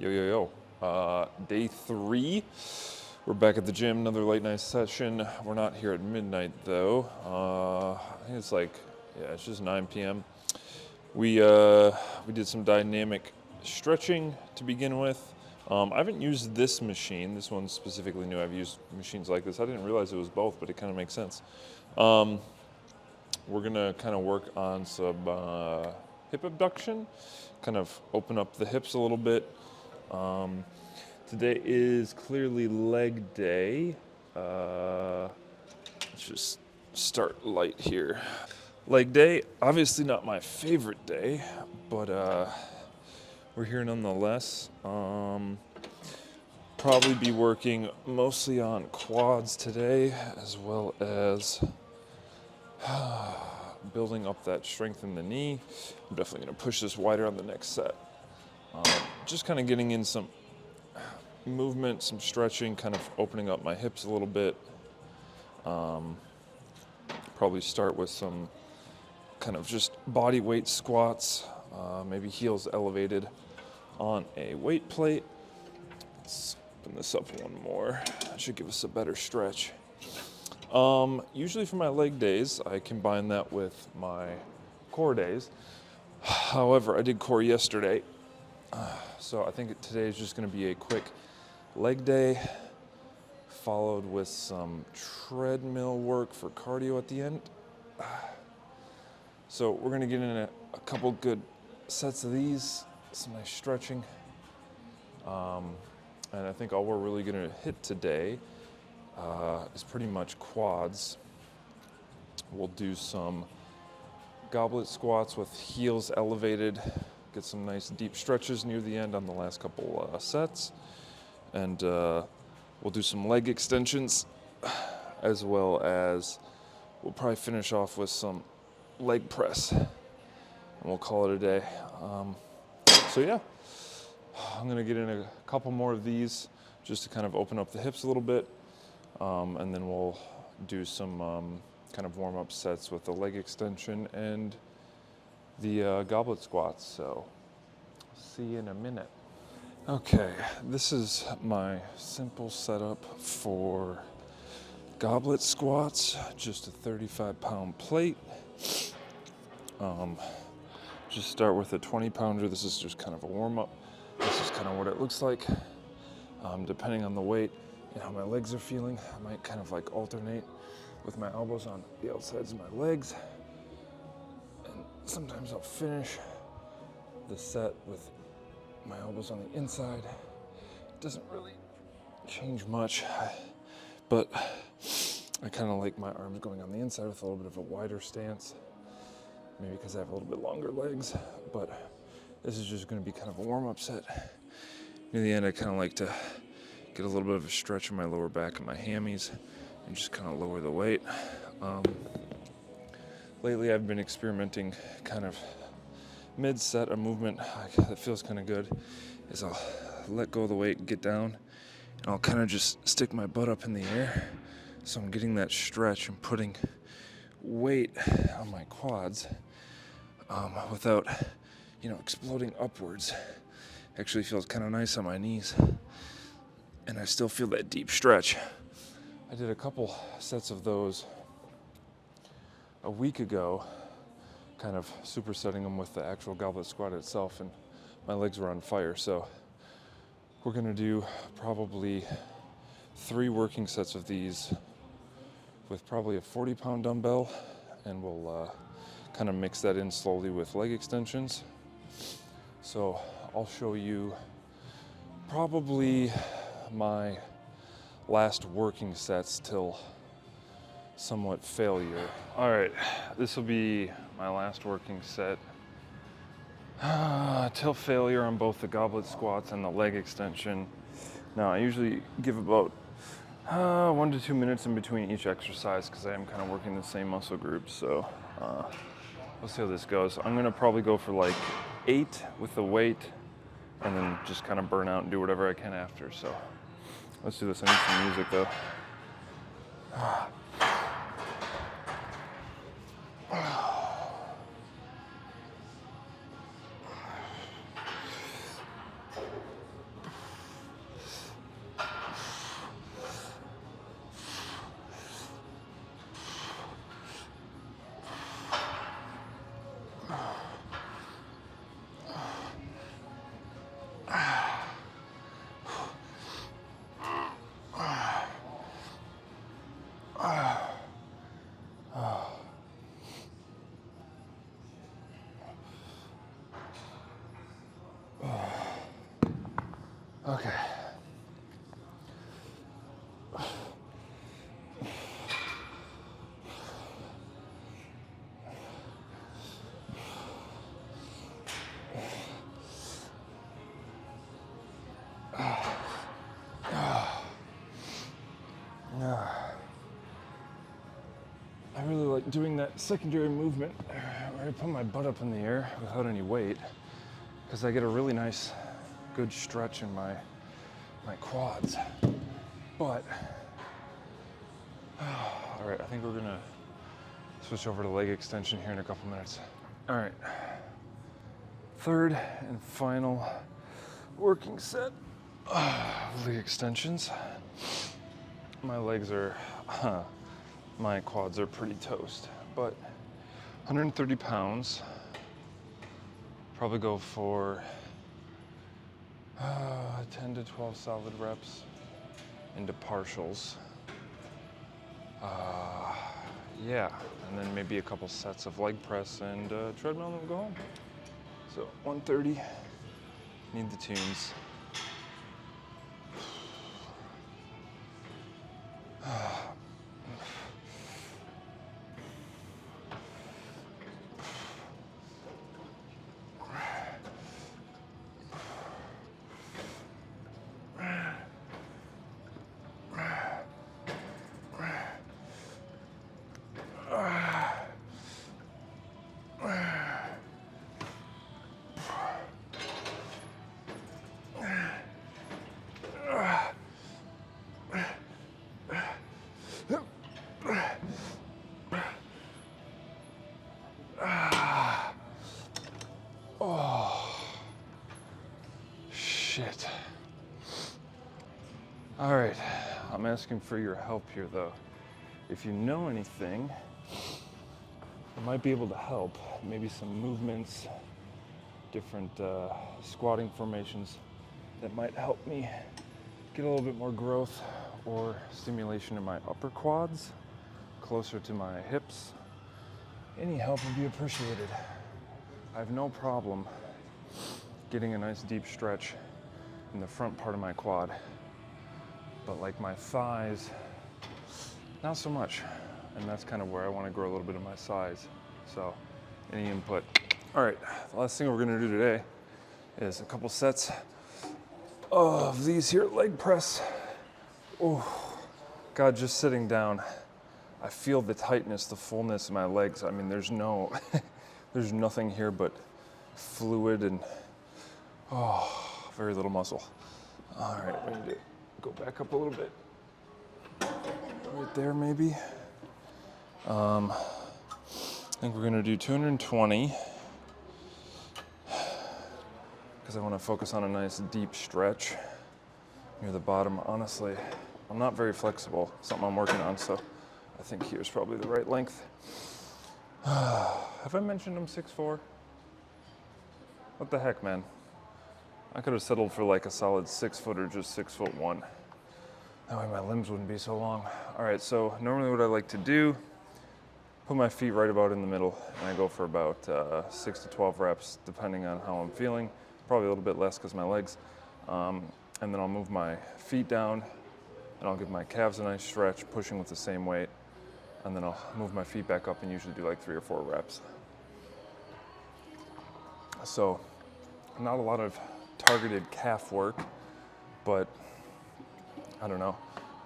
Yo, yo, yo. Day 3. We're back at the gym, another late night session. We're not here at midnight though. I think it's just 9 p.m. We did some dynamic stretching to begin with. I haven't used this machine. This one's specifically new. I've used machines like this. I didn't realize it was both, but it kind of makes sense. We're gonna kind of work on some hip abduction, kind of open up the hips a little bit. Today is clearly leg day. Let's just start light here. Leg day, obviously not my favorite day, but we're here nonetheless. Probably be working mostly on quads today, as well as building up that strength in the knee. I'm definitely going to push this wider on the next set. Just kind of getting in some movement, some stretching, kind of opening up my hips a little bit. Probably start with some kind of just body weight squats, maybe heels elevated on a weight plate. Let's open this up one more. That should give us a better stretch. Usually for my leg days, I combine that with my core days. However, I did core yesterday, so I think today is just going to be a quick leg day, followed with some treadmill work for cardio at the end. So we're going to get in a couple good sets of these, some nice stretching. And I think all we're really going to hit today is pretty much quads. We'll do some goblet squats with heels elevated, get some nice deep stretches near the end on the last couple sets. And we'll do some leg extensions, as well as we'll probably finish off with some leg press, and we'll call it a day. So yeah, I'm gonna get in a couple more of these just to kind of open up the hips a little bit, and then we'll do some kind of warm-up sets with the leg extension and the goblet squats. So see you in a minute. Okay, this is my simple setup for goblet squats, just a 35-pound plate. Just start with a 20-pounder. This is just kind of a warm-up. This is kind of what it looks like. Depending on the weight and how my legs are feeling, I might kind of like alternate with my elbows on the outsides of my legs. And sometimes I'll finish the set with my elbows on the inside. It doesn't really change much, but I kind of like my arms going on the inside with a little bit of a wider stance, maybe because I have a little bit longer legs, but this is just going to be kind of a warm-up set. Near the end, I kind of like to get a little bit of a stretch in my lower back and my hammies and just kind of lower the weight. Lately, I've been experimenting kind of mid-set, a movement that feels kind of good is I'll let go of the weight and get down, and I'll kind of just stick my butt up in the air. So I'm getting that stretch and putting weight on my quads without, exploding upwards. Actually feels kind of nice on my knees, and I still feel that deep stretch. I did a couple sets of those a week ago, kind of supersetting them with the actual goblet squat itself, and my legs were on fire. So we're going to do probably 3 working sets of these with probably a 40-pound dumbbell, and we'll kind of mix that in slowly with leg extensions. So I'll show you probably my last working sets till somewhat failure. All right, this will be my last working set till failure on both the goblet squats and the leg extension. Now, I usually give about 1 to 2 minutes in between each exercise because I am kind of working the same muscle groups. So we'll see how this goes. I'm gonna probably go for like 8 with the weight, and then just kind of burn out and do whatever I can after. So let's do this. I need some music though. Okay. I really like doing that secondary movement where I put my butt up in the air without any weight, because I get a really nice, good stretch in my quads. But, all right, I think we're gonna switch over to leg extension here in a couple minutes. All right, third and final working set of leg extensions. My legs are, my quads are pretty toast, but 130 pounds, probably go for 10 to 12 solid reps into partials. Yeah, and then maybe a couple sets of leg press and treadmill, and we'll go home. So 130, need the tunes. Shit. All right, I'm asking for your help here though. If you know anything that might be able to help, maybe some movements, different squatting formations that might help me get a little bit more growth or stimulation in my upper quads, closer to my hips. Any help would be appreciated. I have no problem getting a nice deep stretch in the front part of my quad, but like my thighs, not so much. And that's kind of where I want to grow a little bit of my size. So any input? All right, the last thing we're gonna do today is a couple sets of these here leg press. Oh, God, just sitting down, I feel the tightness, the fullness in my legs. I mean, there's nothing here but fluid and, very little muscle. All right, we need to go back up a little bit. Right there, maybe. I think we're gonna do 220 because I want to focus on a nice deep stretch near the bottom. Honestly, I'm not very flexible, something I'm working on, so I think here's probably the right length. Have I mentioned I'm 6'4"? What the heck, man? I could have settled for like a solid 6 foot or just 6'1". That way my limbs wouldn't be so long. All right, so normally what I like to do, put my feet right about in the middle, and I go for about 6 to 12 reps, depending on how I'm feeling. Probably a little bit less because my legs. And then I'll move my feet down, and I'll give my calves a nice stretch, pushing with the same weight. And then I'll move my feet back up and usually do like 3 or 4 reps. So not a lot of targeted calf work, but I don't know,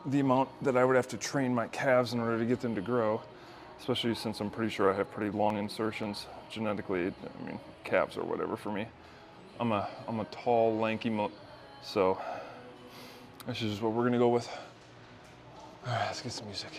the amount that I would have to train my calves in order to get them to grow, especially since I'm pretty sure I have pretty long insertions genetically. I mean, calves or whatever for me. I'm a tall, lanky, so this is just what we're gonna go with. All right, let's get some music.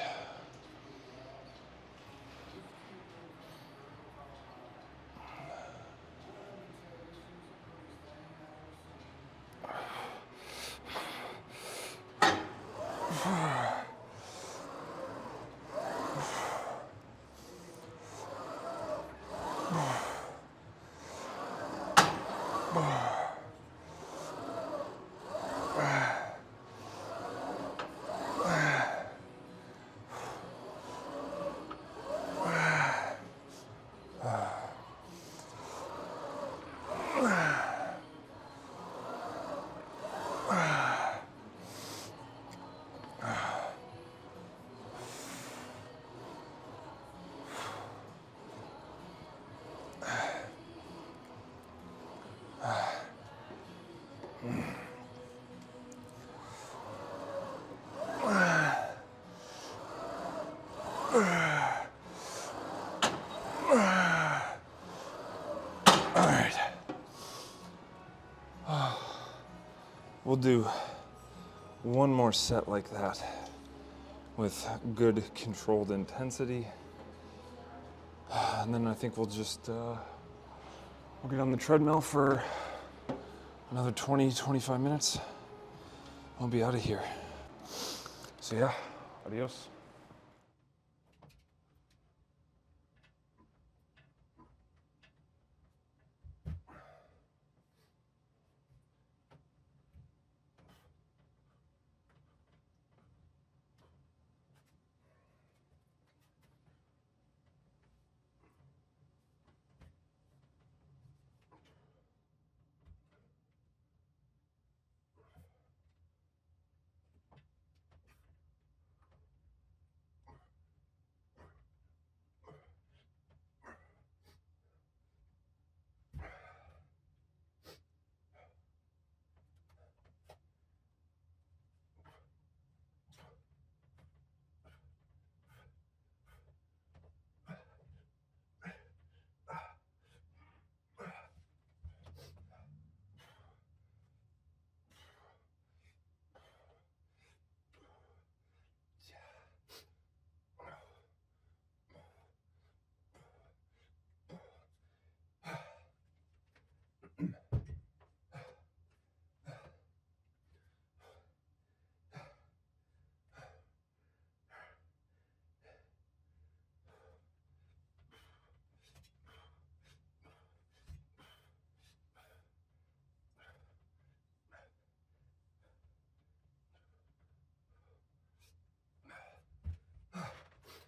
We'll do one more set like that with good controlled intensity. And then I think we'll just we'll get on the treadmill for another 20-25 minutes. I'll be out of here. So yeah, adios.